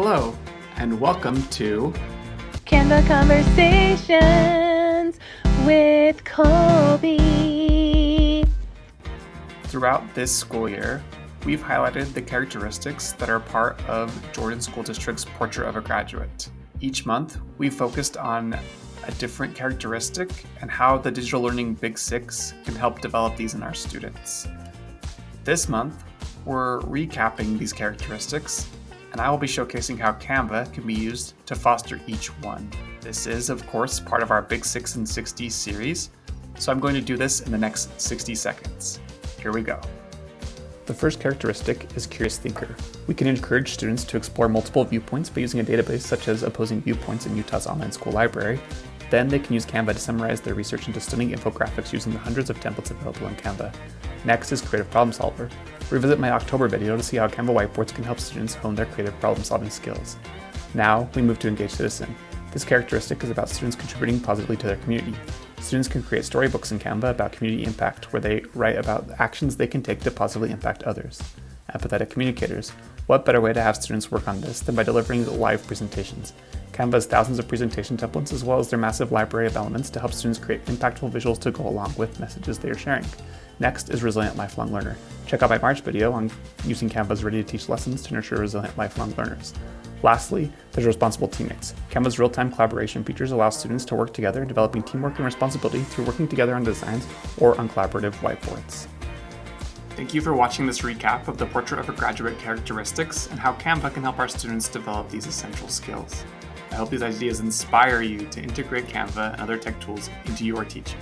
Hello, and welcome to Canva Conversations with Colby. Throughout this school year, we've highlighted the characteristics that are part of Jordan School District's Portrait of a Graduate. Each month, we've focused on a different characteristic and how the digital learning Big Six can help develop these in our students. This month, we're recapping these characteristics, and I will be showcasing how Canva can be used to foster each one. This is, of course, part of our Big 6 in 60 series, so I'm going to do this in the next 60 seconds. Here we go. The first characteristic is curious thinker. We can encourage students to explore multiple viewpoints by using a database such as Opposing Viewpoints in Utah's online school library. Then they can use Canva to summarize their research into stunning infographics using the hundreds of templates available in Canva. Next is creative problem solver. Revisit my October video to see how Canva whiteboards can help students hone their creative problem solving skills. Now we move to engage citizen. This characteristic is about students contributing positively to their community. Students can create storybooks in Canva about community impact where they write about the actions they can take to positively impact others. Empathetic communicators. What better way to have students work on this than by delivering live presentations? Canva has thousands of presentation templates as well as their massive library of elements to help students create impactful visuals to go along with messages they are sharing. Next is resilient lifelong learner. Check out my March video on using Canva's ready-to-teach lessons to nurture resilient lifelong learners. Lastly, there's responsible teammates. Canva's real-time collaboration features allow students to work together, developing teamwork and responsibility through working together on designs or on collaborative whiteboards. Thank you for watching this recap of the Portrait of a Graduate characteristics and how Canva can help our students develop these essential skills. I hope these ideas inspire you to integrate Canva and other tech tools into your teaching.